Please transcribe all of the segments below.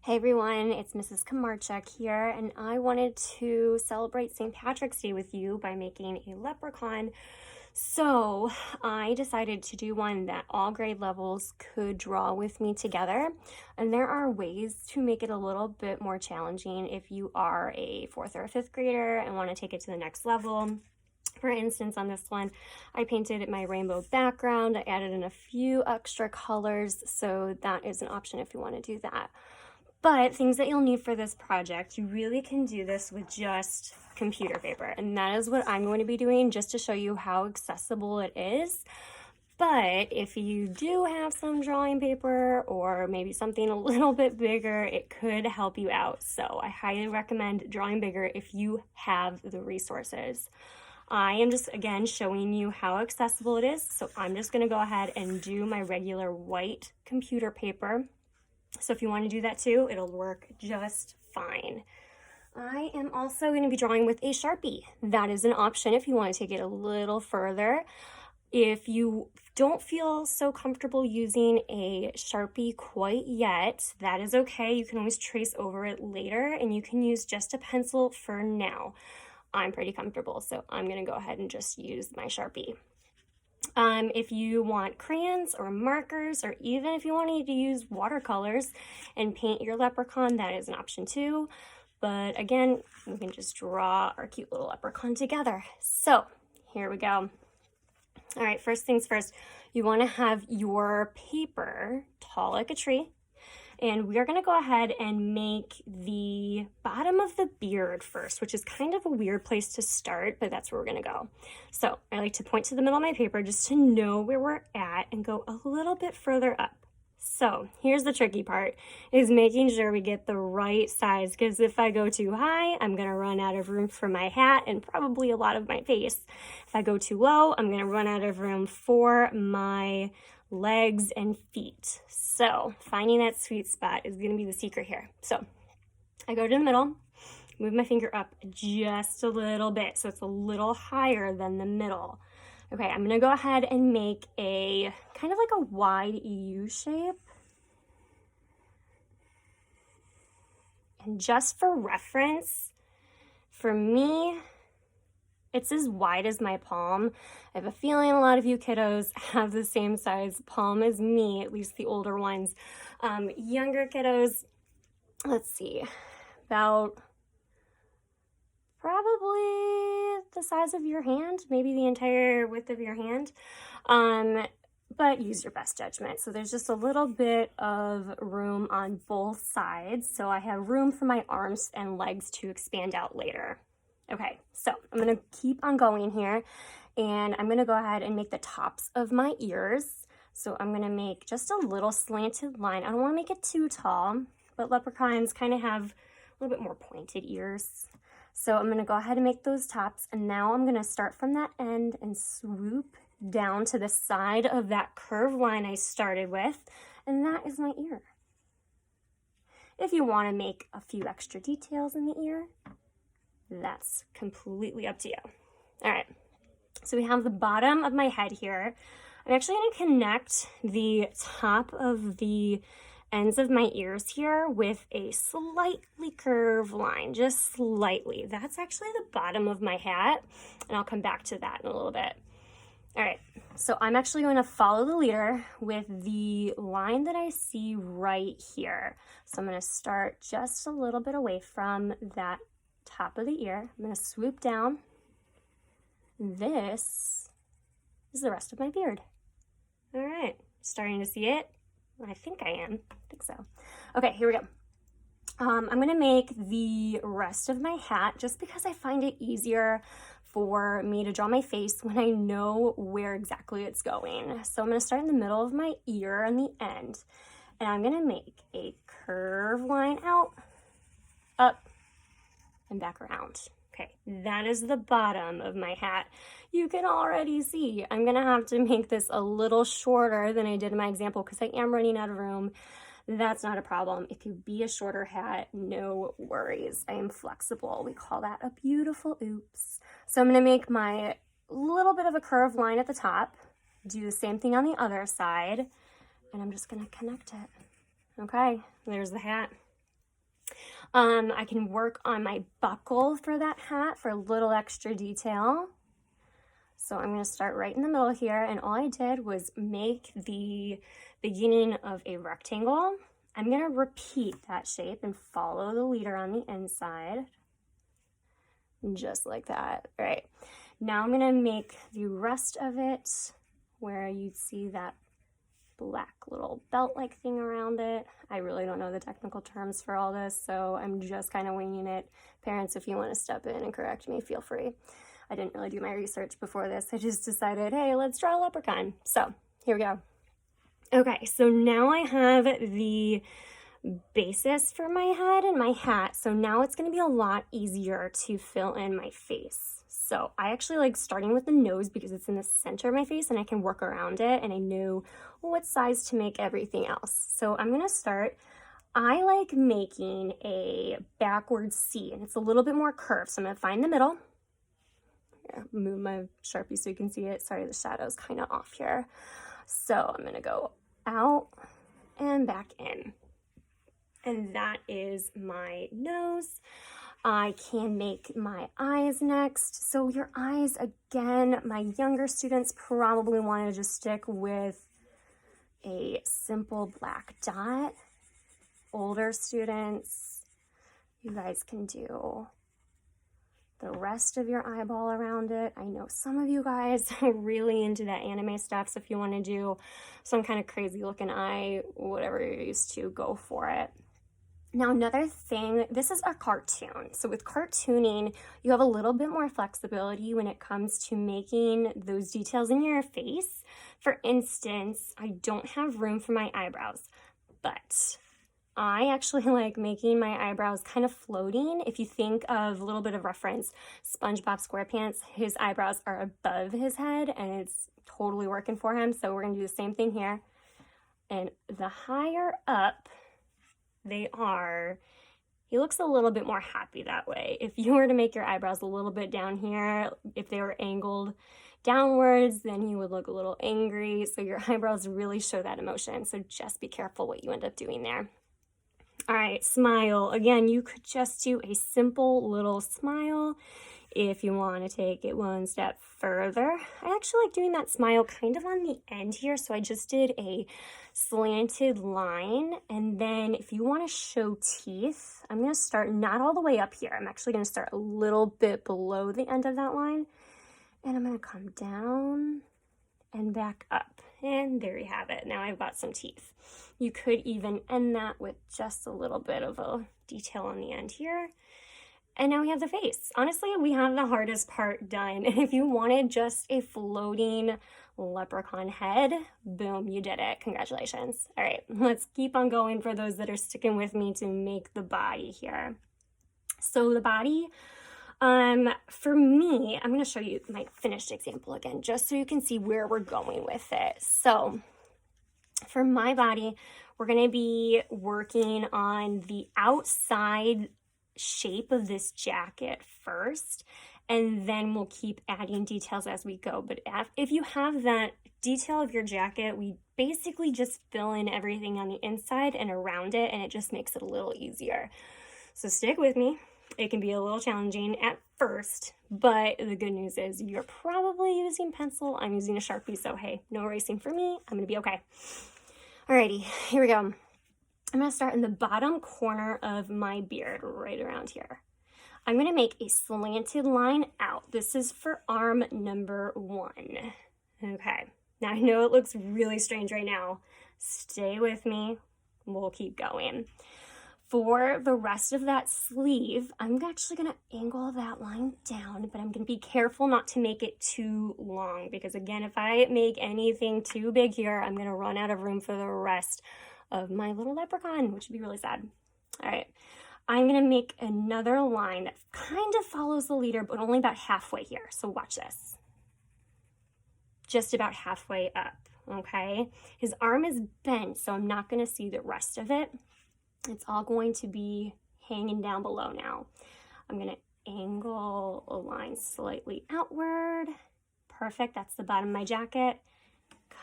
Hey everyone, it's Mrs. Kamarchuk here, and I wanted to celebrate St. Patrick's Day with you by making a leprechaun. So I decided to do one that all grade levels could draw with me together. And there are ways to make it a little bit more challenging if you are a fourth or a fifth grader and want to take it to the next level. For instance, on this one, I painted my rainbow background. I added in a few extra colors, so that is an option if you want to do that. But things that you'll need for this project, you really can do this with just computer paper. And that is what I'm going to be doing just to show you how accessible it is. But if you do have some drawing paper or maybe something a little bit bigger, it could help you out. So I highly recommend drawing bigger if you have the resources. I am just, again, showing you how accessible it is. So I'm just going to go ahead and do my regular white computer paper. So if you want to do that too, it'll work just fine. I am also going to be drawing with a Sharpie. That is an option if you want to take it a little further. If you don't feel so comfortable using a Sharpie quite yet, that is okay. You can always trace over it later, and you can use just a pencil for now. I'm pretty comfortable, so I'm going to go ahead and just use my Sharpie. If you want crayons or markers, or even if you wanted to use watercolors and paint your leprechaun, that is an option too. But again, we can just draw our cute little leprechaun together. So here we go. All right, first things first, you want to have your paper tall like a tree. And we are going to go ahead and make the bottom of the beard first, which is kind of a weird place to start, but that's where we're going to go. So I like to point to the middle of my paper just to know where we're at and go a little bit further up. So here's the tricky part, is making sure we get the right size, because if I go too high, I'm going to run out of room for my hat and probably a lot of my face. If I go too low, I'm going to run out of room for my legs and feet. So finding that sweet spot is going to be the secret here. So I go to the middle, move my finger up just a little bit so it's a little higher than the middle. Okay, I'm going to go ahead and make a kind of like a wide U shape. And just for reference, for me, it's as wide as my palm. I have a feeling a lot of you kiddos have the same size palm as me, at least the older ones. Younger kiddos, let's see, about probably the size of your hand, maybe the entire width of your hand, but use your best judgment. So there's just a little bit of room on both sides, so I have room for my arms and legs to expand out later. Okay, so I'm going to keep on going here, and I'm going to go ahead and make the tops of my ears. So I'm going to make just a little slanted line. I don't want to make it too tall, but leprechauns kind of have a little bit more pointed ears. So I'm going to go ahead and make those tops, and now I'm going to start from that end and swoop down to the side of that curved line I started with, and that is my ear. If you want to make a few extra details in the ear, that's completely up to you. All right, so we have the bottom of my head here. I'm actually going to connect the top of the ends of my ears here with a slightly curved line, just slightly. That's actually the bottom of my hat, and I'll come back to that in a little bit. All right, so I'm actually going to follow the leader with the line that I see right here. So I'm going to start just a little bit away from that top of the ear. I'm going to swoop down. This is the rest of my beard. All right, starting to see it? I think I am. I think so. Okay, here we go. I'm going to make the rest of my hat just because I find it easier for me to draw my face when I know where exactly it's going. So I'm going to start in the middle of my ear on the end, and I'm going to make a curved line out, up, and back around. Okay, that is the bottom of my hat. You can already see I'm gonna have to make this a little shorter than I did in my example because I am running out of room. That's not a problem. It could be a shorter hat, no worries. I am flexible. We call that a beautiful oops. So I'm gonna make my little bit of a curved line at the top, do the same thing on the other side, and I'm just gonna connect it. Okay, there's the hat. I can work on my buckle for that hat for a little extra detail. So I'm going to start right in the middle here, and all I did was make the beginning of a rectangle. I'm going to repeat that shape and follow the leader on the inside, just like that. All right, now I'm going to make the rest of it where you see that black little belt-like thing around it. I really don't know the technical terms for all this, so I'm just kind of winging it. Parents, if you want to step in and correct me, feel free. I didn't really do my research before this. I just decided, hey, let's draw a leprechaun. So here we go. Okay, so now I have the basis for my head and my hat. So now it's going to be a lot easier to fill in my face. So I actually like starting with the nose because it's in the center of my face and I can work around it, and I know what size to make everything else. So I'm going to start. I like making a backward C, and it's a little bit more curved. So I'm going to find the middle. Move my Sharpie so you can see it. Sorry, the shadow's kind of off here. So I'm going to go out and back in. And that is my nose. I can make my eyes next. So your eyes, again, my younger students probably want to just stick with a simple black dot. Older students, you guys can do the rest of your eyeball around it. I know some of you guys are really into that anime stuff, so if you want to do some kind of crazy looking eye, whatever you're used to, go for it. Now, another thing, this is a cartoon. So with cartooning, you have a little bit more flexibility when it comes to making those details in your face. For instance, I don't have room for my eyebrows, but I actually like making my eyebrows kind of floating. If you think of a little bit of reference, SpongeBob SquarePants, his eyebrows are above his head and it's totally working for him. So we're gonna do the same thing here. And the higher up they are, he looks a little bit more happy that way. If you were to make your eyebrows a little bit down here, if they were angled downwards, then he would look a little angry. So your eyebrows really show that emotion. So just be careful what you end up doing there. All right, smile. Again, you could just do a simple little smile. If you want to take it one step further, I actually like doing that smile kind of on the end here. So I just did a slanted line. And then if you want to show teeth, I'm going to start not all the way up here. I'm actually going to start a little bit below the end of that line. And I'm going to come down and back up. And there you have it. Now I've got some teeth. You could even end that with just a little bit of a detail on the end here. And now we have the face. Honestly, we have the hardest part done. And if you wanted just a floating leprechaun head, boom, you did it. Congratulations. All right, let's keep on going for those that are sticking with me to make the body here. So the body, for me, I'm going to show you my finished example again, just so you can see where we're going with it. So for my body, we're going to be working on the outside shape of this jacket first, and then we'll keep adding details as we go. But if you have that detail of your jacket, we basically just fill in everything on the inside and around it, and it just makes it a little easier. So stick with me. It can be a little challenging at first, but the good news is you're probably using pencil. I'm using a Sharpie, so hey, no erasing for me. I'm gonna be okay. Alrighty, here we go. I'm going to start in the bottom corner of my beard, right around here. I'm going to make a slanted line out. This is for arm number 1. Okay, now I know it looks really strange right now. Stay with me. We'll keep going. For the rest of that sleeve, I'm actually going to angle that line down, but I'm going to be careful not to make it too long because, again, if I make anything too big here, I'm going to run out of room for the rest of my little leprechaun, which would be really sad. All right, I'm going to make another line that kind of follows the leader, but only about halfway here. So watch this. Just about halfway up, okay? His arm is bent, so I'm not going to see the rest of it. It's all going to be hanging down below now. I'm going to angle a line slightly outward. Perfect, that's the bottom of my jacket.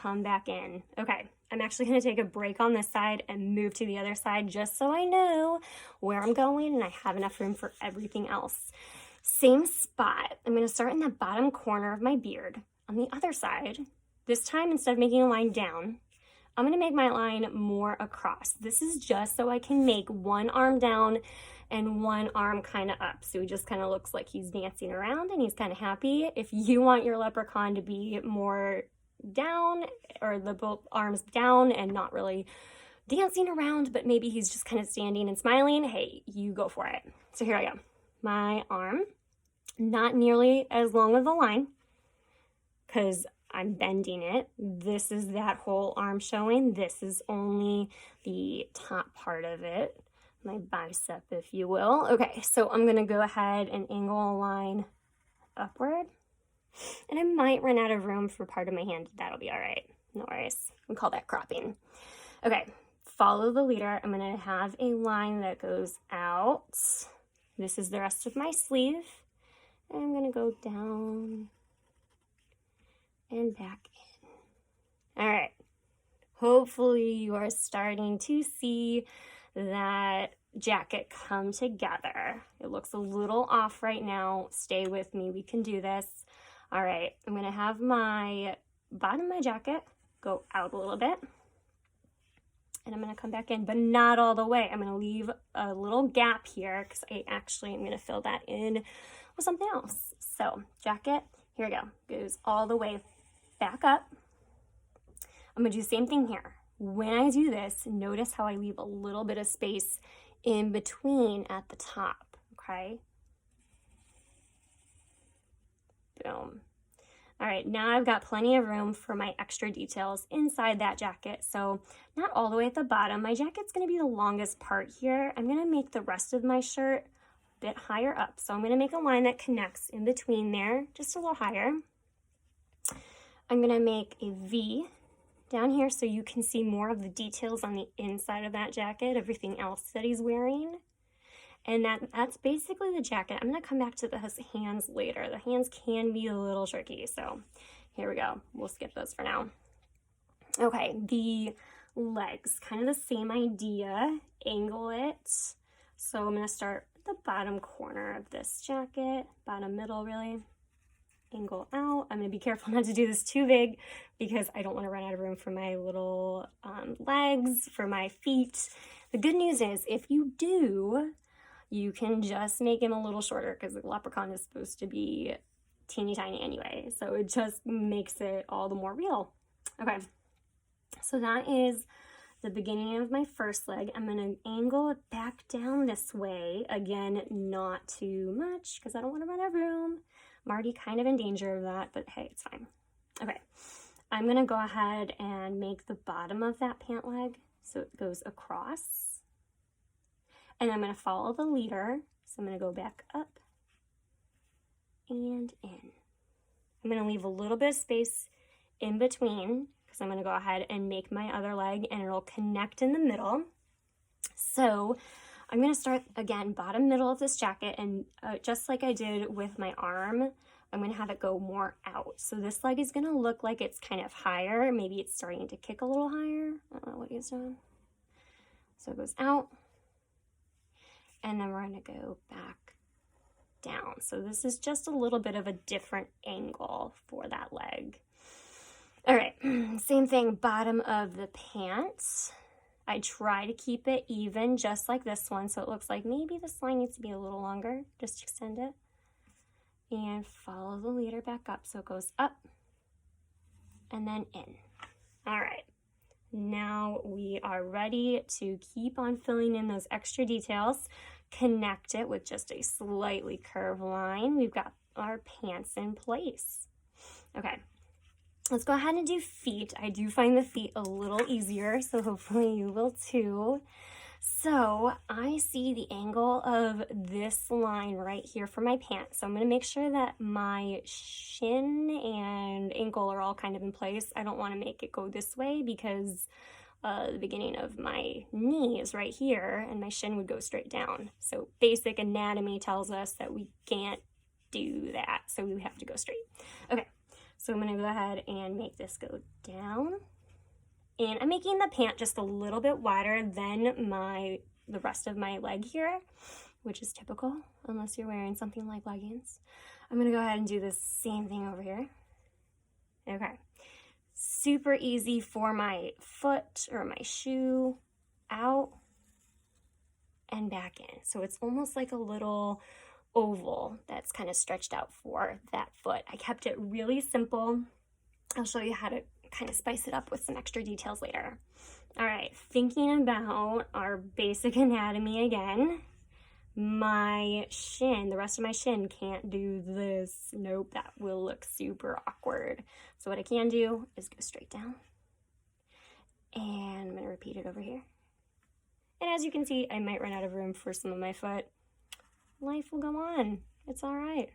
Come back in. Okay, I'm actually going to take a break on this side and move to the other side just so I know where I'm going and I have enough room for everything else. Same spot. I'm going to start in the bottom corner of my beard on the other side. This time, instead of making a line down, I'm going to make my line more across. This is just so I can make one arm down and one arm kind of up. So he just kind of looks like he's dancing around and he's kind of happy. If you want your leprechaun to be more down, or the both arms down and not really dancing around, but maybe he's just kind of standing and smiling, hey, you go for it. So here I go. My arm, not nearly as long of a line because I'm bending it. This is that whole arm showing. This is only the top part of it, my bicep, if you will. Okay, so I'm gonna go ahead and angle a line upward. And I might run out of room for part of my hand. That'll be all right. No worries. We call that cropping. Okay, follow the leader. I'm going to have a line that goes out. This is the rest of my sleeve. And I'm going to go down and back in. All right. Hopefully you are starting to see that jacket come together. It looks a little off right now. Stay with me. We can do this. All right, I'm gonna have my bottom of my jacket go out a little bit, and I'm gonna come back in, but not all the way. I'm gonna leave a little gap here because I actually am gonna fill that in with something else. So jacket, here we go, goes all the way back up. I'm gonna do the same thing here. When I do this, notice how I leave a little bit of space in between at the top, okay? Boom. All right, now I've got plenty of room for my extra details inside that jacket. So not all the way at the bottom. My jacket's gonna be the longest part here. I'm gonna make the rest of my shirt a bit higher up. So I'm gonna make a line that connects in between there, just a little higher. I'm gonna make a V down here so you can see more of the details on the inside of that jacket, everything else that he's wearing. And that's basically the jacket. I'm gonna come back to the hands later. The hands can be a little tricky, so here we go. We'll skip those for now. Okay, the legs, kind of the same idea. Angle it. So I'm gonna start at the bottom corner of this jacket, bottom middle really. Angle out. I'm gonna be careful not to do this too big because I don't wanna run out of room for my little legs, for my feet. The good news is if you do, you can just make him a little shorter because the leprechaun is supposed to be teeny tiny anyway. So it just makes it all the more real. Okay, so that is the beginning of my first leg. I'm gonna angle it back down this way. Again, not too much because I don't want to run out of room. I'm already kind of in danger of that, but hey, it's fine. Okay, I'm gonna go ahead and make the bottom of that pant leg so it goes across. And I'm going to follow the leader. So I'm going to go back up and in. I'm going to leave a little bit of space in between because I'm going to go ahead and make my other leg and it'll connect in the middle. So I'm going to start again, bottom middle of this jacket, and just like I did with my arm, I'm going to have it go more out. So this leg is going to look like it's kind of higher. Maybe it's starting to kick a little higher. I don't know what he's doing. So it goes out. And then we're going to go back down. So this is just a little bit of a different angle for that leg. All right, same thing, bottom of the pants. I try to keep it even, just like this one. So it looks like maybe this line needs to be a little longer. Just extend it. And follow the leader back up. So it goes up and then in. All right. Now we are ready to keep on filling in those extra details. Connect it with just a slightly curved line. We've got our pants in place. Okay, let's go ahead and do feet. I do find the feet a little easier, so hopefully you will too. So I see the angle of this line right here for my pants. So I'm going to make sure that my shin and ankle are all kind of in place. I don't want to make it go this way because the beginning of my knee is right here and my shin would go straight down. So basic anatomy tells us that we can't do that. So we have to go straight. Okay, so I'm going to go ahead and make this go down, And I'm making the pant just a little bit wider than the rest of my leg here, which is typical unless you're wearing something like leggings. I'm gonna go ahead and do the same thing over here. Okay, super easy for my foot or my shoe, out and back in. So it's almost like a little oval that's kind of stretched out for that foot. I kept it really simple. I'll show you how to kind of spice it up with some extra details later. All right, thinking about our basic anatomy again. My shin, the rest of my shin can't do this. Nope, that will look super awkward. So what I can do is go straight down. And I'm gonna repeat it over here. And as you can see, I might run out of room for some of my foot. Life will go on. It's all right.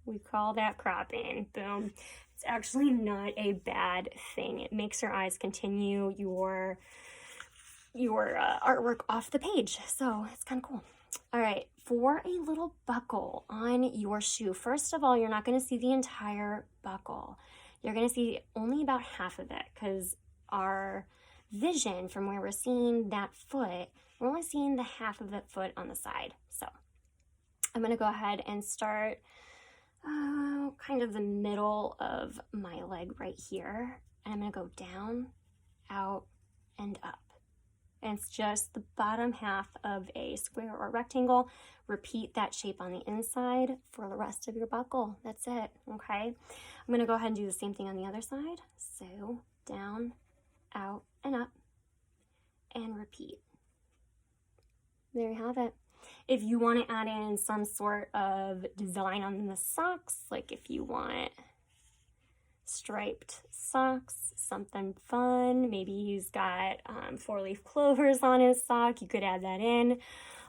We call that cropping. Boom. It's actually not a bad thing. It makes your eyes continue your artwork off the page. So it's kind of cool. All right, for a little buckle on your shoe, first of all, you're not going to see the entire buckle. You're going to see only about half of it because our vision from where we're seeing that foot, we're only seeing the half of that foot on the side. So I'm going to go ahead and start kind of the middle of my leg right here. And I'm going to go down, out, and up. And it's just the bottom half of a square or rectangle. Repeat that shape on the inside for the rest of your buckle. That's it, okay? I'm gonna go ahead and do the same thing on the other side. So down, out, and up, and repeat. There you have it. If you want to add in some sort of design on the socks, like if you want striped socks, something fun, maybe he's got 4-leaf clovers on his sock, you could add that in.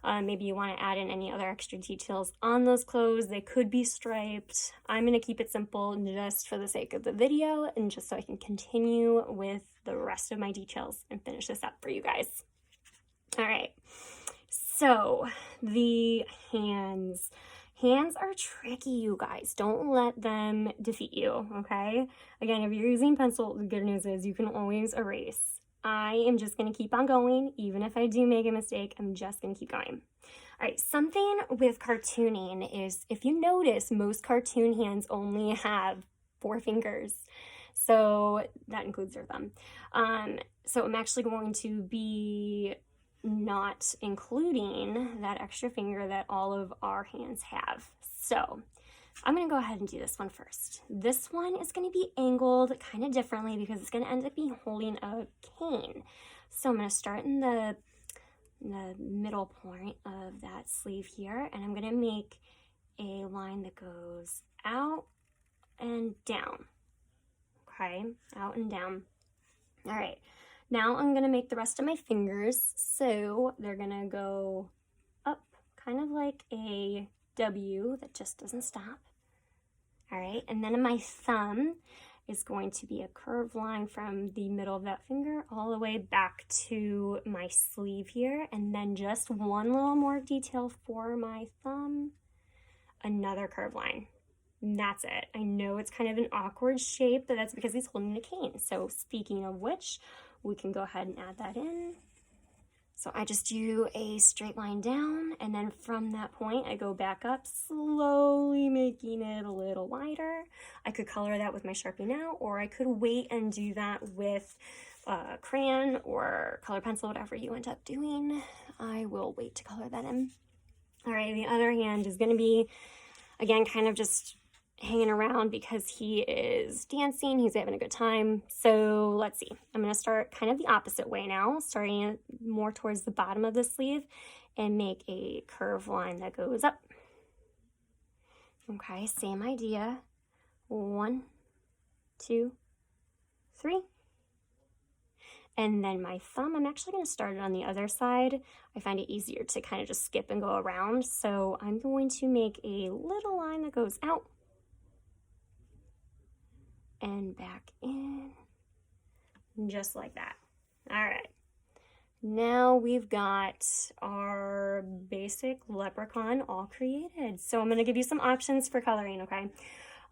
Maybe you want to add in any other extra details on those clothes. They could be striped. I'm going to keep it simple just for the sake of the video and just so I can continue with the rest of my details and finish this up for you guys. All right, so the hands. Hands are tricky, you guys. Don't let them defeat you, okay? Again, if you're using pencil, the good news is you can always erase. I am just going to keep on going. Even if I do make a mistake, I'm just going to keep going. All right, something with cartooning is, if you notice, most cartoon hands only have 4 fingers. So that includes your thumb. So I'm actually going to be not including that extra finger that all of our hands have. So I'm going to go ahead and do this one first. This one is going to be angled kind of differently because it's going to end up being holding a cane. So I'm going to start in the middle point of that sleeve here, and I'm going to make a line that goes out and down. Okay, out and down. All right. Now I'm going to make the rest of my fingers, so they're going to go up, kind of like a W that just doesn't stop. All right, and then my thumb is going to be a curved line from the middle of that finger all the way back to my sleeve here, and then just one little more detail for my thumb, another curved line. And that's it. I know it's kind of an awkward shape, but that's because he's holding a cane. So speaking of which, we can go ahead and add that in. So I just do a straight line down, and then from that point, I go back up, slowly making it a little wider. I could color that with my Sharpie now, or I could wait and do that with crayon or color pencil, whatever you end up doing. I will wait to color that in. All right, the other hand is gonna be, again, kind of just hanging around because he is dancing, he's having a good time. So let's see, I'm going to start kind of the opposite way now, starting more towards the bottom of the sleeve and make a curved line that goes up. Okay, same idea. 1, 2, 3. And then my thumb, I'm actually going to start it on the other side. I find it easier to kind of just skip and go around. So I'm going to make a little line that goes out and back in, just like that. All right, now we've got our basic leprechaun all created. So I'm going to give you some options for coloring, okay?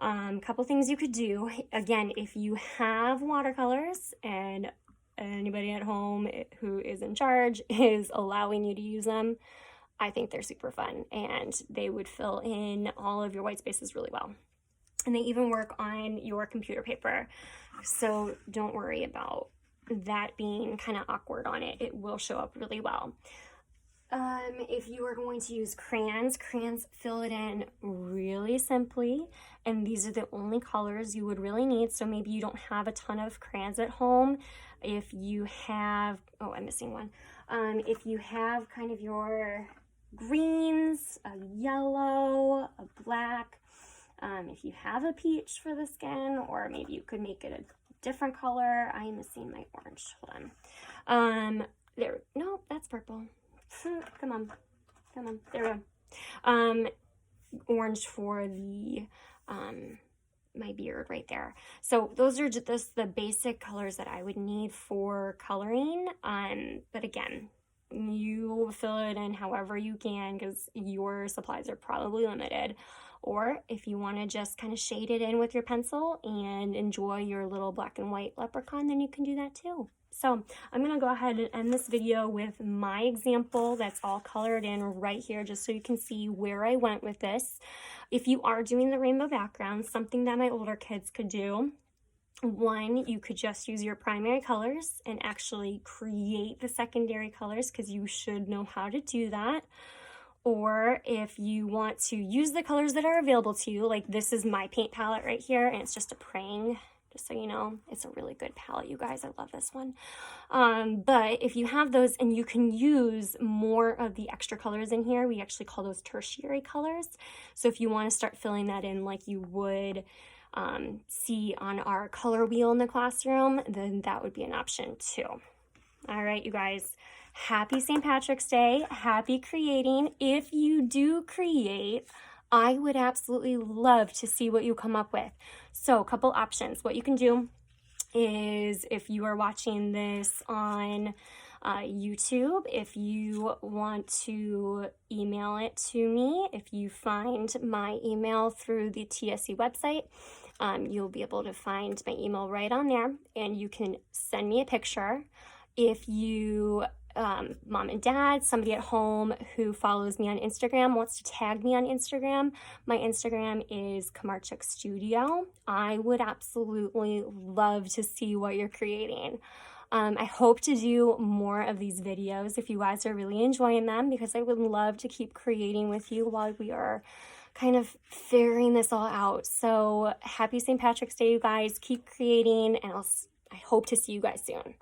Couple things you could do. Again, if you have watercolors and anybody at home who is in charge is allowing you to use them, I think they're super fun and they would fill in all of your white spaces really well. And they even work on your computer paper. So don't worry about that being kind of awkward on it. It will show up really well. If you are going to use crayons fill it in really simply, and these are the only colors you would really need. So maybe you don't have a ton of crayons at home. If you have, oh, I'm missing one. If you have kind of your greens, a yellow, a black, if you have a peach for the skin, or maybe you could make it a different color. I am missing my orange. Hold on. There, no, that's purple. Come on, there we go. Orange for the, my beard right there. So those are just the basic colors that I would need for coloring. But again, you fill it in however you can because your supplies are probably limited. Or if you want to just kind of shade it in with your pencil and enjoy your little black and white leprechaun, then you can do that too. So I'm going to go ahead and end this video with my example that's all colored in right here, just so you can see where I went with this. If you are doing the rainbow background, something that my older kids could do, one, you could just use your primary colors and actually create the secondary colors because you should know how to do that. Or if you want to use the colors that are available to you, like this is my paint palette right here, and it's just a praying, just so you know, it's a really good palette, you guys. I love this one. But if you have those and you can use more of the extra colors in here, we actually call those tertiary colors. So if you want to start filling that in like you would see on our color wheel in the classroom, then that would be an option too. All right, you guys. Happy St. Patrick's Day. Happy creating. If you do create, I would absolutely love to see what you come up with. So a couple options. What you can do is if you are watching this on YouTube, if you want to email it to me, if you find my email through the TSC website, you'll be able to find my email right on there and you can send me a picture. If you mom and dad, somebody at home who follows me on Instagram wants to tag me on Instagram, my Instagram is Kamarchuk Studio. I would absolutely love to see what you're creating. I hope to do more of these videos if you guys are really enjoying them, because I would love to keep creating with you while we are kind of figuring this all out. So happy St. Patrick's Day, you guys. Keep creating, and I hope to see you guys soon.